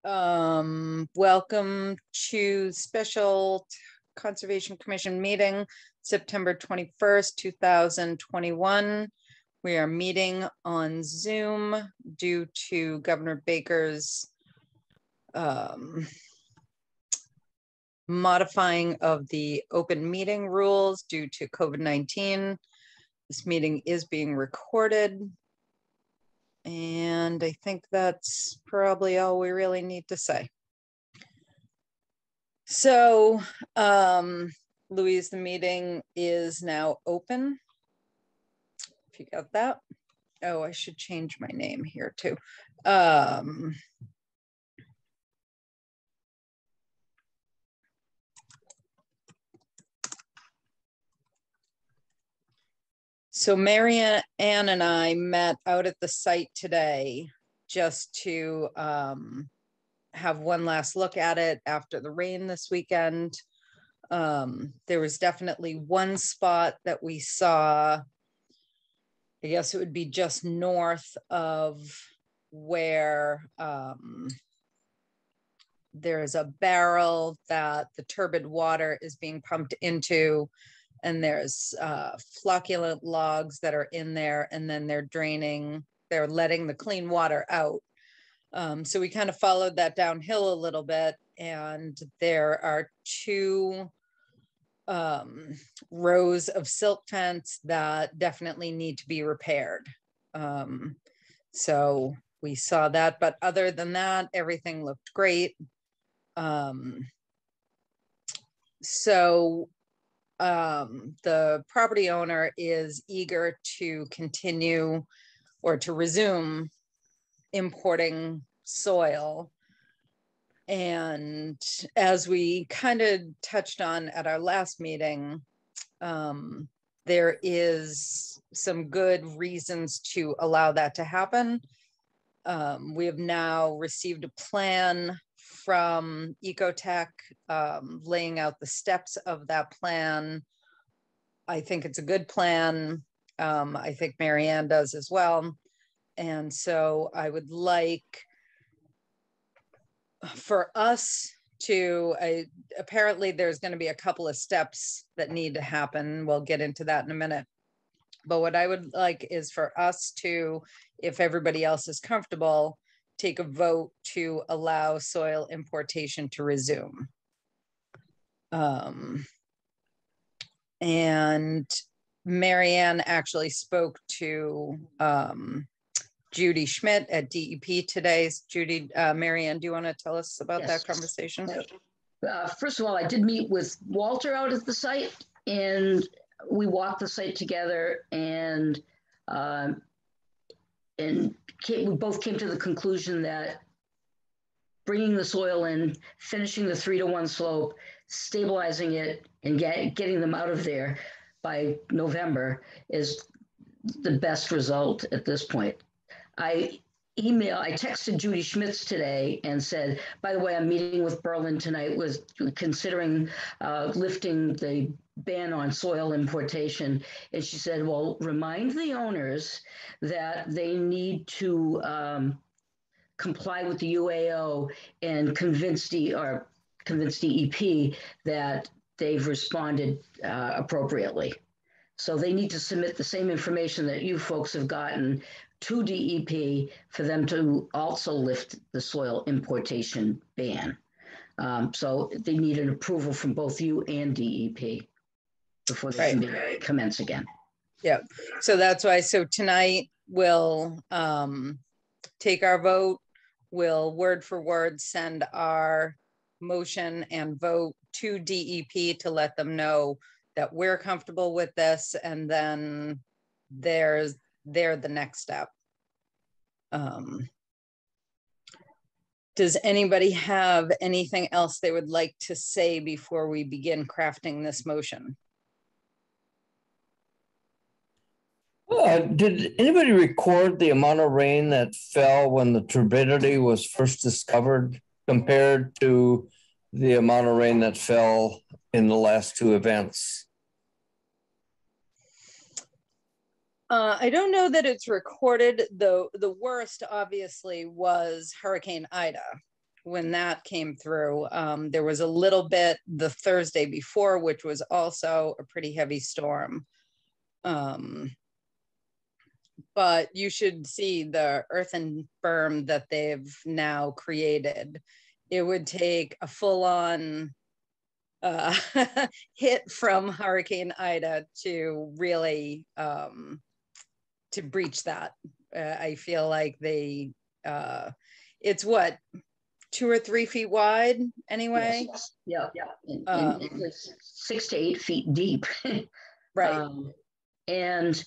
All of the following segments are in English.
Welcome to Special Conservation Commission meeting, September 21st, 2021. We are meeting on Zoom due to Governor Baker's modifying of the open meeting rules due to COVID-19. This meeting is being recorded. And I think that's probably all we really need to say. So, Louise, the meeting is now open. If you got that. Oh, I should change my name here too. So MARYANN and I met out at the site today just to have one last look at it after the rain this weekend. There was definitely one spot that we saw, I guess it would be just north of where there's a barrel that the turbid water is being pumped into. And there's flocculent logs that are in there, and then they're letting the clean water out. So we kind of followed that downhill a little bit, and there are two rows of silk fence that definitely need to be repaired. So we saw that, but other than that, everything looked great. The property owner is eager to continue or to resume importing soil. And as we kind of touched on at our last meeting, there is some good reasons to allow that to happen. We have now received a plan from Ecotech, laying out the steps of that plan. I think it's a good plan. I think MARYANN does as well. And so I would like for us to, apparently there's going to be a couple of steps that need to happen. We'll get into that in a minute. But what I would like is for us to, if everybody else is comfortable, take a vote to allow soil importation to resume. And MARYANN actually spoke to Judy Schmidt at DEP today. Judy, MARYANN, do you want to tell us about that conversation? First of all, I did meet with Walter out at the site, and we walked the site together, and we both came to the conclusion that bringing the soil in, finishing the 3-to-1 slope, stabilizing it, and getting them out of there by November is the best result at this point. I texted Judy Schmitz today and said, by the way, I'm meeting with Berlin tonight, was considering lifting the ban on soil importation. And she said, well, remind the owners that they need to comply with the UAO and convince DEP that they've responded appropriately. So they need to submit the same information that you folks have gotten to DEP for them to also lift the soil importation ban. So they need an approval from both you and DEP before they can commence again. Yeah, so that's why, so tonight we'll take our vote, we'll word for word send our motion and vote to DEP to let them know that we're comfortable with this, and then they're the next step. Does anybody have anything else they would like to say before we begin crafting this motion? Did anybody record the amount of rain that fell when the turbidity was first discovered compared to the amount of rain that fell in the last two events? I don't know that it's recorded, though. The worst obviously was Hurricane Ida. when that came through. There was a little bit the Thursday before, which was also a pretty heavy storm. But you should see the earthen berm that they've now created. It would take a full-on hit from Hurricane Ida to really to breach that. I feel like they, it's what, 2 or 3 feet wide anyway? Yes. Yeah, and it was 6 to 8 feet deep. Right. And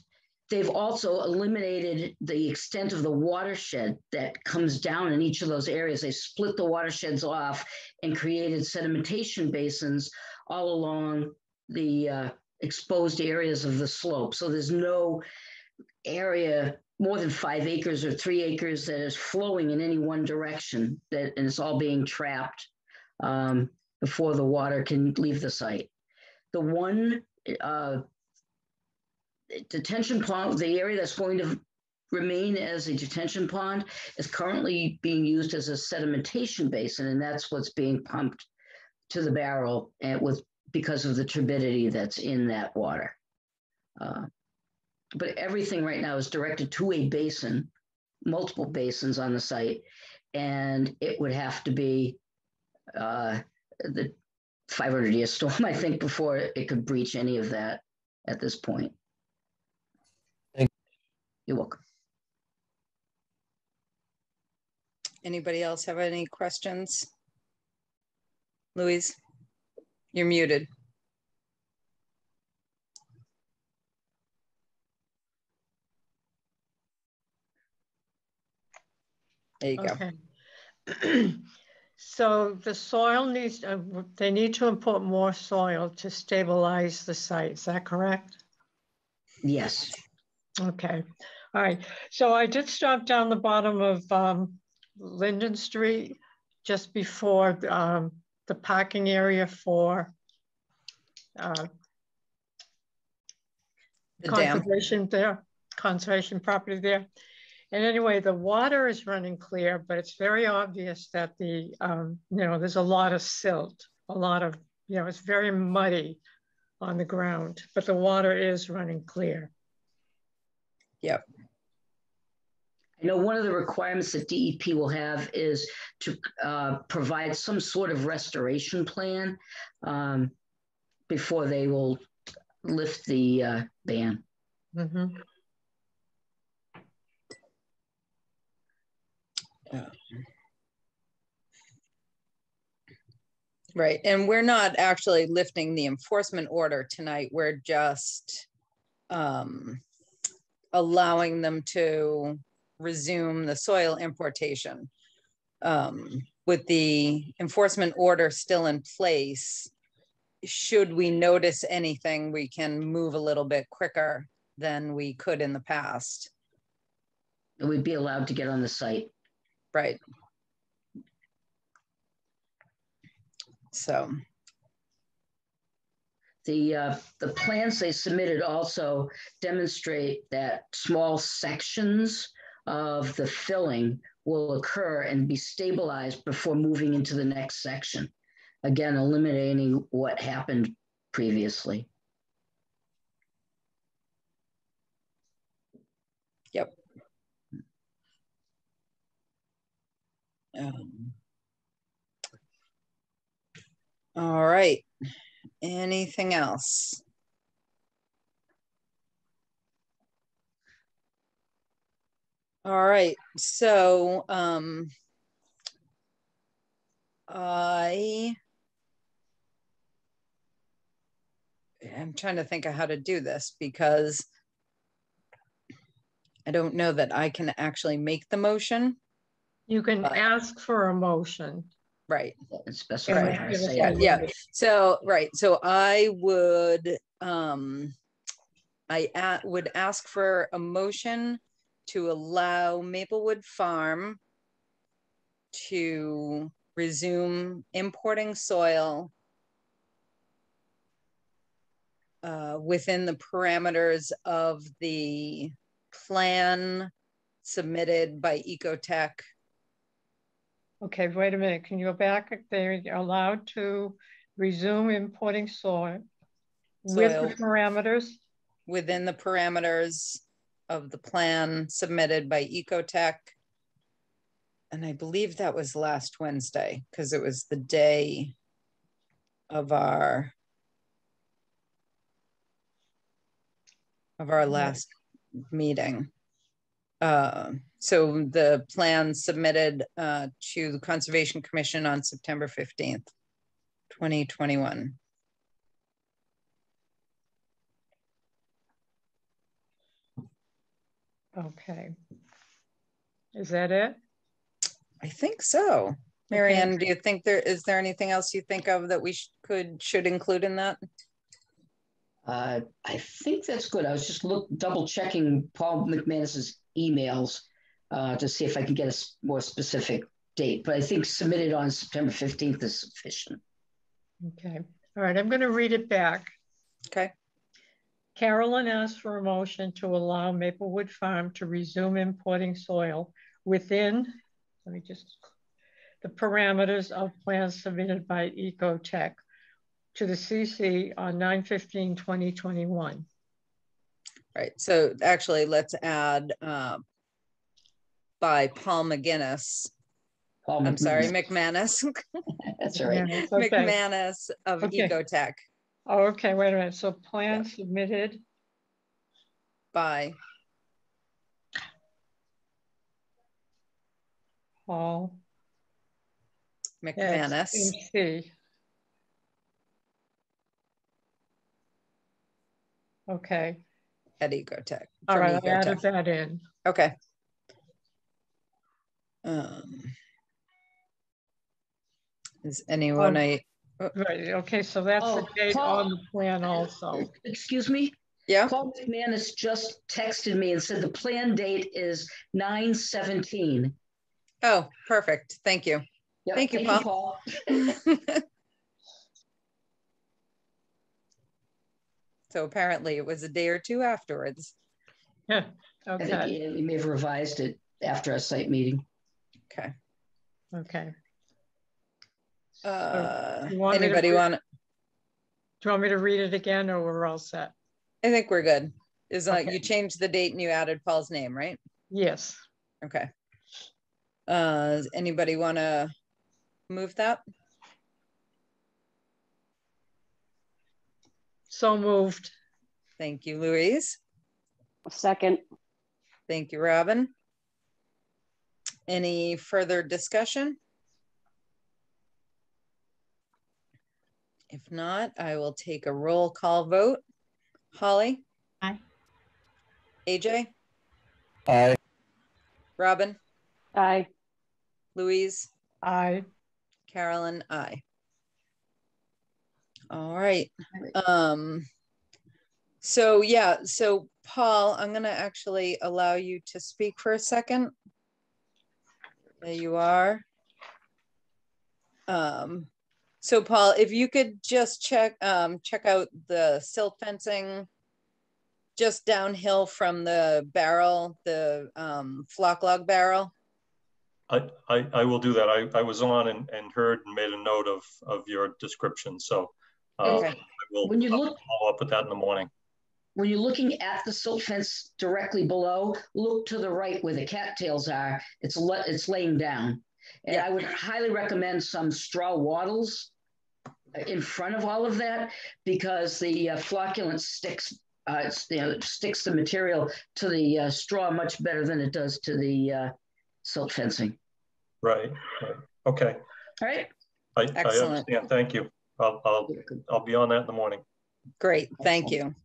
they've also eliminated the extent of the watershed that comes down in each of those areas. They split the watersheds off and created sedimentation basins all along the exposed areas of the slope. So there's no area more than 5 acres or 3 acres that is flowing in any one direction, and it's all being trapped before the water can leave the site. The one detention pond, the area that's going to remain as a detention pond, is currently being used as a sedimentation basin, and that's what's being pumped to the barrel because of the turbidity that's in that water. But everything right now is directed to a basin, multiple basins on the site, and it would have to be the 500-year storm, I think, before it could breach any of that at this point. You're welcome. Anybody else have any questions? Louise, you're muted. There you go. Okay. So the soil needs, they need to import more soil to stabilize the site. Is that correct? Yes. Okay. All right. So I did stop down the bottom of Linden Street just before the parking area for The conservation there, conservation property there. And anyway, the water is running clear, but it's very obvious that the, there's a lot of silt, a lot of, it's very muddy on the ground, but the water is running clear. Yep. I know one of the requirements that DEP will have is to provide some sort of restoration plan before they will lift the ban. Mm-hmm. Right. And we're not actually lifting the enforcement order tonight. We're just allowing them to resume the soil importation. With the enforcement order still in place, should we notice anything, we can move a little bit quicker than we could in the past. We'd be allowed to get on the site. Right. So the plans they submitted also demonstrate that small sections of the filling will occur and be stabilized before moving into the next section. Again, eliminating what happened previously. Yep. All right. Anything else? All right. So I'm trying to think of how to do this because I don't know that I can actually make the motion. You can ask for a motion. Right. Specify how to say it. Yeah. So, right. So I would, would ask for a motion to allow Maplewood Farm to resume importing soil within the parameters of the plan submitted by Ecotech Okay, wait a minute. Can you go back? They're allowed to resume importing soil with the parameters? Within the parameters of the plan submitted by Ecotech. And I believe that was last Wednesday because it was the day of our last meeting. So the plan submitted to the Conservation Commission on September 15th, 2021. Okay. Is that it? I think so. MARYANN, do you think is there anything else you think of that we should include in that? I think that's good. I was just double checking Paul McManus's emails to see if I can get a more specific date, but I think submitted on September 15th is sufficient. Okay. All right. I'm going to read it back. Okay. Carolyn asked for a motion to allow Maplewood Farm to resume importing soil within, the parameters of plans submitted by Ecotech to the CC on 9/15/2021. Right. So actually, let's add by Paul McGinnis. I'm sorry, McManus. That's all right. Yeah, okay. McManus of Ecotech. Oh, okay. Wait a minute. So plan submitted by Paul McManus. MC. Okay. At Ecotech. All right, I added that in. Okay. Is anyone right, okay, so that's the date Paul, on the plan also. Excuse me? Yeah. Paul McManus just texted me and said the plan date is 9/17. Oh, perfect. Thank you. Yep. Thank you, Paul. So apparently it was a day or two afterwards. Yeah. Okay. I think we may have revised it after our site meeting. Okay. Okay. Anybody want? Do you want me to read it again, or we're all set? I think we're good. Is you changed the date and you added Paul's name, right? Yes. Okay. Anybody want to move that? So moved. Thank you, Louise. Second. Thank you, Robin. Any further discussion? If not, I will take a roll call vote. Holly? Aye. AJ? Aye. Robin? Aye. Louise? Aye. Carolyn? Aye. All right. So yeah, so Paul, I'm gonna actually allow you to speak for a second. There you are. So Paul, if you could just check out the silt fencing just downhill from the barrel, the flock log barrel. I will do that. I was on and heard and made a note of your description. So Okay. I will follow up with that in the morning. When you're looking at the silt fence directly below, look to the right where the cattails are. It's laying down. And I would highly recommend some straw wattles in front of all of that, because the flocculent sticks the material to the straw much better than it does to the silt fencing. Right. Okay. All right. I understand. Thank you. I'll be on that in the morning. Great. Thank you.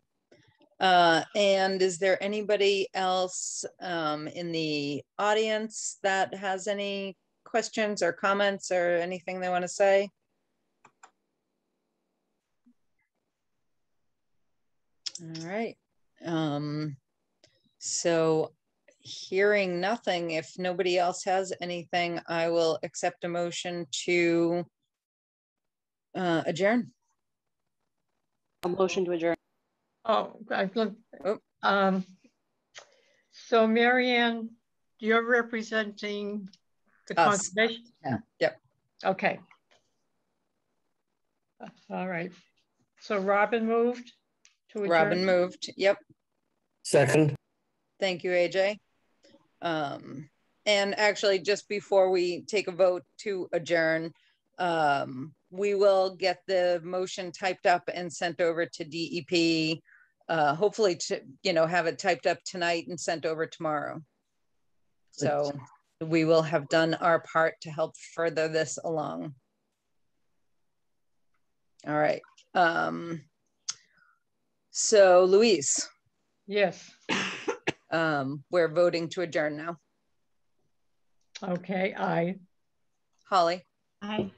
And is there anybody else in the audience that has any questions or comments or anything they want to say? All right. So hearing nothing, if nobody else has anything, I will accept a motion to adjourn. A motion to adjourn. Oh, so MARYANN, you're representing The Us. conservation? Yeah. Yep. Okay. All right. So Robin moved to adjourn. Robin moved. Yep. Second. Thank you, AJ. And actually, just before we take a vote to adjourn, we will get the motion typed up and sent over to DEP. Hopefully, to have it typed up tonight and sent over tomorrow. So we will have done our part to help further this along. All right. So Louise. Yes. We're voting to adjourn now. Okay, aye. Holly. Aye.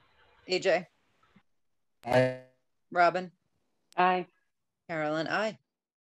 AJ. Aye. Robin. Aye. Carolyn. Aye.